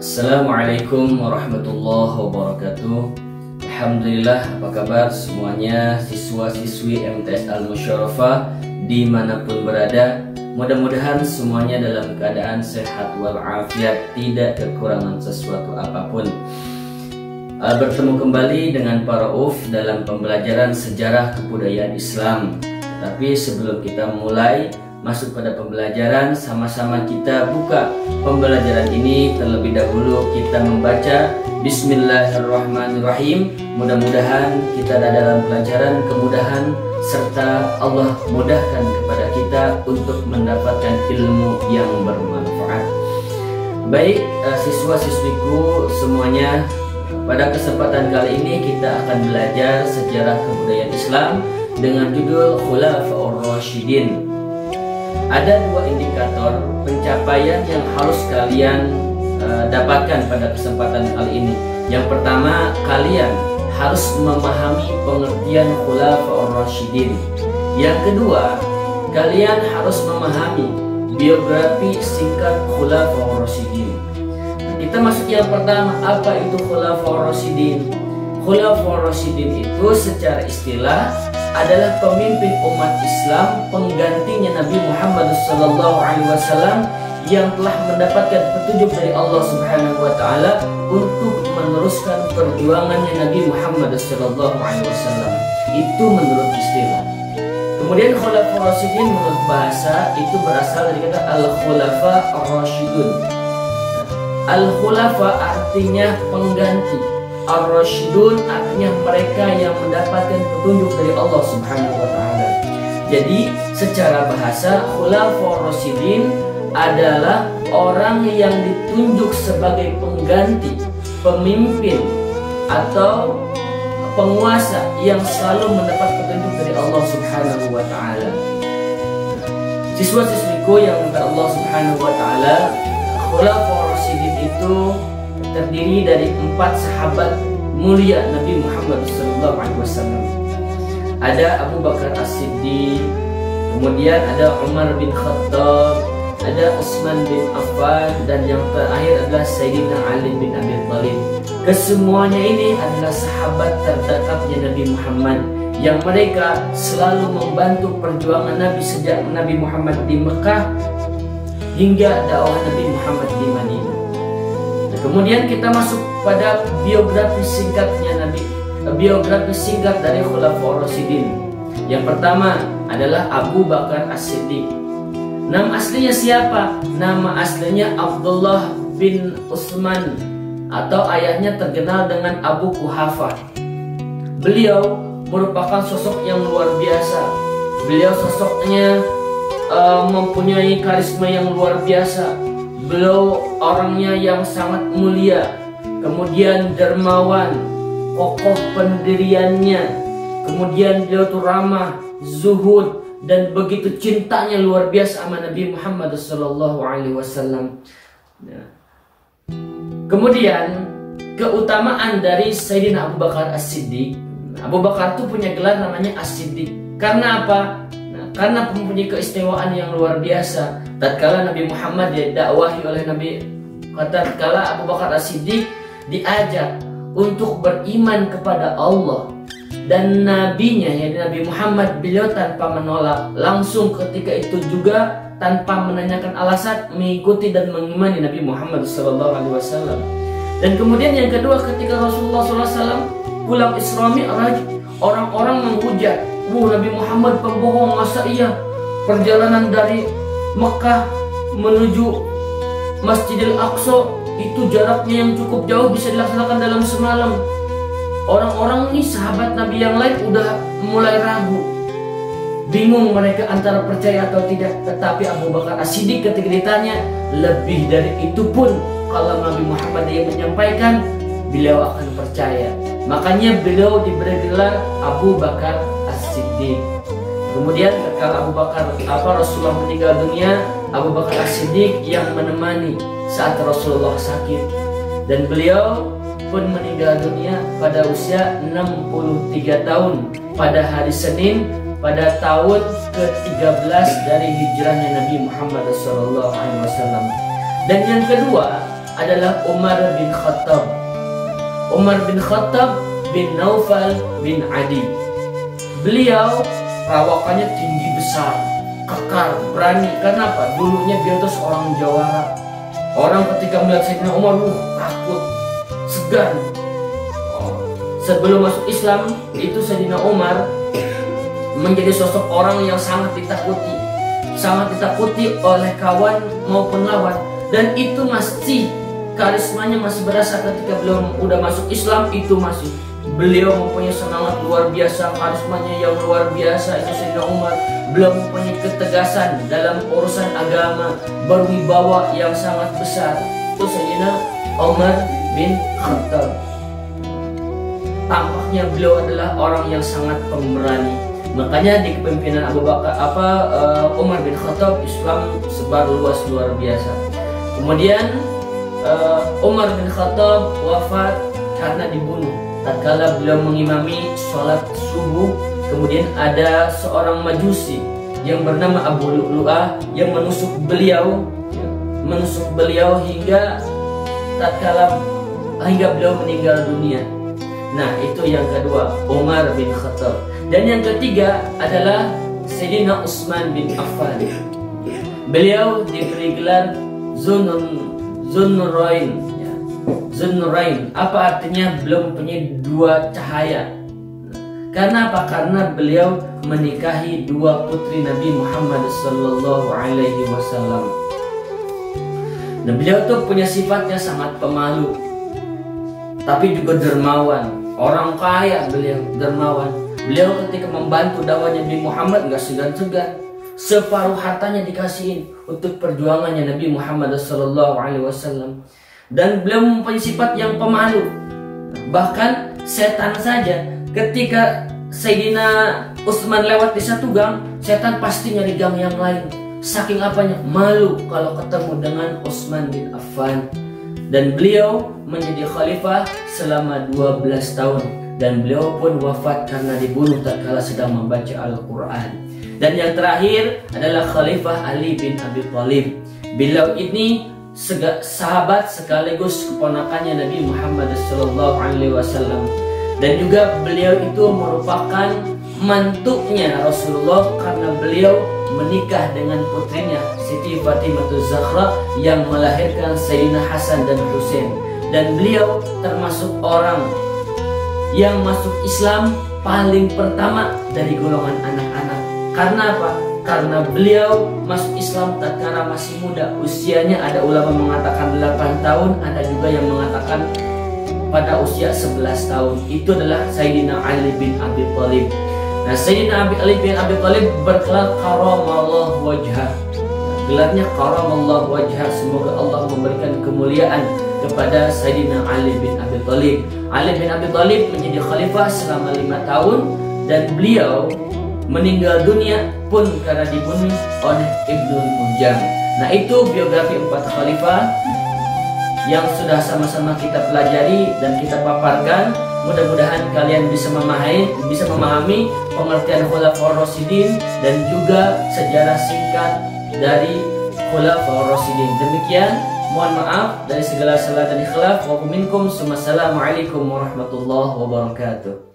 Assalamualaikum warahmatullahi wabarakatuh. Alhamdulillah, apa kabar semuanya siswa-siswi MTS Al-Musyarafah dimanapun berada. Mudah-mudahan semuanya dalam keadaan sehat walafiat, tidak kekurangan sesuatu apapun. Bertemu kembali dengan para UF dalam pembelajaran sejarah kebudayaan Islam. Tapi sebelum kita mulai masuk pada pembelajaran, sama-sama kita buka pembelajaran ini. Terlebih dahulu kita membaca Bismillahirrahmanirrahim. Mudah-mudahan kita ada dalam pelajaran kemudahan serta Allah mudahkan kepada kita untuk mendapatkan ilmu yang bermanfaat. Baik, siswa-siswiku semuanya, pada kesempatan kali ini kita akan belajar sejarah kebudayaan Islam dengan judul Khulafaur Rasyidin. Ada dua indikator pencapaian yang harus kalian dapatkan pada kesempatan kali ini. Yang pertama, kalian harus memahami pengertian Khulafaur Rasyidin. Yang kedua, kalian harus memahami biografi singkat Khulafaur Rasyidin. Kita masuk yang pertama, apa itu Khulafaur Rasyidin? Khulafaur Rasyidin itu secara istilah adalah pemimpin umat Islam penggantinya Nabi Muhammad SAW yang telah mendapatkan petunjuk dari Allah Subhanahu wa Ta'ala untuk meneruskan perjuangannya Nabi Muhammad SAW. Itu menurut istilah. Kemudian Khulafaur Rasyidin menurut bahasa itu berasal dari kata Al-Khulafa Ar-Rasyidun. Al-Khulafa artinya pengganti, Ar-Rasyidun artinya mereka yang mendapatkan petunjuk dari Allah Subhanahu wa Ta'ala. Jadi secara bahasa, Khulafaur Rasyidin adalah orang yang ditunjuk sebagai pengganti, pemimpin atau penguasa yang selalu mendapat petunjuk dari Allah Subhanahu wa Ta'ala. Siswa-siswiku yang dimuliakan Allah Subhanahu wa Ta'ala, Khulafaur Rasyidin itu terdiri dari 4 sahabat mulia Nabi Muhammad SAW. Ada Abu Bakar As-Siddiq, kemudian ada Umar bin Khattab, ada Utsman bin Affan, dan yang terakhir adalah Sayyidina Ali bin Abi Thalib. Kesemuanya ini adalah sahabat terdekatnya Nabi Muhammad yang mereka selalu membantu perjuangan Nabi sejak Nabi Muhammad di Mekah hingga dakwah Nabi Muhammad di Madinah. Kemudian kita masuk pada biografi singkat dari Khulafaur Rasyidin. Yang pertama adalah Abu Bakar As-Siddiq. Nama aslinya siapa? Nama aslinya Abdullah bin Utsman atau ayahnya terkenal dengan Abu Quhafah. Beliau merupakan sosok yang luar biasa. Beliau sosoknya mempunyai karisma yang luar biasa. Beliau orangnya yang sangat mulia, kemudian dermawan, kokoh pendiriannya, kemudian beliau tuh ramah, zuhud, dan begitu cintanya luar biasa sama Nabi Muhammad SAW. Kemudian keutamaan dari Sayyidina Abu Bakar As-Siddiq. Abu Bakar tuh punya gelar namanya As-Siddiq. Karena apa? Karena mempunyai keistimewaan yang luar biasa. Tatkala Nabi Muhammad didakwahi oleh Nabi, tatkala Abu Bakar As-Siddiq diajak untuk beriman kepada Allah dan nabinya, yaitu Nabi Muhammad, beliau tanpa menolak, langsung ketika itu juga tanpa menanyakan alasan mengikuti dan mengimani Nabi Muhammad SAW. Dan kemudian yang kedua, ketika Rasulullah SAW pulang Isra Mi'raj, orang-orang menghujat, Nabi Muhammad pembohong, masa iya perjalanan dari Mekah menuju Masjidil Aqsa itu jaraknya yang cukup jauh bisa dilaksanakan dalam semalam. Orang-orang ini sahabat Nabi yang lain udah mulai ragu, bingung mereka antara percaya atau tidak. Tetapi Abu Bakar As-Siddiq ketika ditanya, lebih dari itu pun kalau Nabi Muhammad yang menyampaikan, beliau akan percaya. Makanya beliau diberi gelar Abu Bakar As-Siddiq. Kemudian ketika Rasulullah meninggal dunia, Abu Bakar As-Siddiq yang menemani saat Rasulullah sakit, dan beliau pun meninggal dunia pada usia 63 tahun pada hari Senin pada tahun ke-13 dari hijrahnya Nabi Muhammad SAW. Dan yang kedua, adalah Umar bin Khattab. Umar bin Khattab bin Naufal bin Adi. Beliau perawakannya tinggi besar, kekar, berani. Karena apa? Dulunya dia tuh seorang jawara. Orang ketika melihat Sayyidina Umar takut, segan. Sebelum masuk Islam itu Sayyidina Umar menjadi sosok orang yang sangat ditakuti oleh kawan maupun lawan. Dan itu masih karismanya masih berasa ketika belum udah masuk Islam. Itu masih beliau mempunyai semangat luar biasa, karismanya yang luar biasa. Itu Sayyidina Umar belum mempunyai ketegasan dalam urusan agama, berwibawa yang sangat besar. Itu Sayyidina Umar bin Khattab. Tampaknya beliau adalah orang yang sangat pemberani. Makanya di kepemimpinan Umar bin Khattab, Islam sebar luas luar biasa. Kemudian Umar bin Khattab wafat karena dibunuh tatkala beliau mengimami sholat subuh. Kemudian ada seorang majusi yang bernama Abu Lu'lu'ah yang menusuk beliau hingga beliau meninggal dunia. Nah, itu yang kedua, Umar bin Khattab. Dan yang ketiga adalah Sayyidina Utsman bin Affan. Beliau diberi gelar Zunnurain. Zunnurain, apa artinya? Belum mempunyai dua cahaya. Karena apa? Karena beliau menikahi dua putri Nabi Muhammad sallallahu alaihi wasallam. Dan beliau tuh punya sifatnya sangat pemalu, tapi juga dermawan. Orang kaya beliau, dermawan. Beliau ketika membantu dakwahnya Nabi Muhammad nggak segan-segan. Separuh hartanya dikasihin untuk perjuangannya Nabi Muhammad SAW. Dan beliau mempunyai sifat yang pemalu. Bahkan setan saja ketika Sayyidina Utsman lewat di satu gang, setan pasti nyari gang yang lain. Saking apanya? Malu kalau ketemu dengan Utsman bin Affan. Dan beliau menjadi khalifah selama 12 tahun. Dan beliau pun wafat karena dibunuh tatkala sedang membaca Al-Quran. Dan yang terakhir adalah Khalifah Ali bin Abi Thalib. Beliau ini sahabat sekaligus keponakannya Nabi Muhammad SAW. Dan juga beliau itu merupakan mantunya Rasulullah karena beliau menikah dengan putrinya Siti Fatimah Zahra yang melahirkan Sayyidina Hasan dan Husain. Dan beliau termasuk orang yang masuk Islam paling pertama dari golongan anak-anak. Karena apa? Karena beliau masuk Islam tatkala masih muda. Usianya ada ulama mengatakan 8 tahun, ada juga yang mengatakan pada usia 11 tahun. Itu adalah Sayyidina Ali bin Abi Thalib. Nah, Sayyidina Ali bin Abi Thalib bergelar karamallahu wajhah. Gelarnya karamallahu wajhah. Semoga Allah memberikan kemuliaan kepada Sayyidina Ali bin Abi Thalib. Ali bin Abi Thalib menjadi khalifah selama 5 tahun dan beliau meninggal dunia pun karena dibunuh oleh Ibnul Munjam. Nah, itu biografi 4 khalifah yang sudah sama-sama kita pelajari dan kita paparkan. Mudah-mudahan kalian bisa memahami pengertian Khulafaur Rasyidin dan juga sejarah singkat dari Khulafaur Rasyidin. Demikian, mohon maaf dari segala salah dan khilaf. Wa minkum. Wassalamualaikum warahmatullahi wabarakatuh.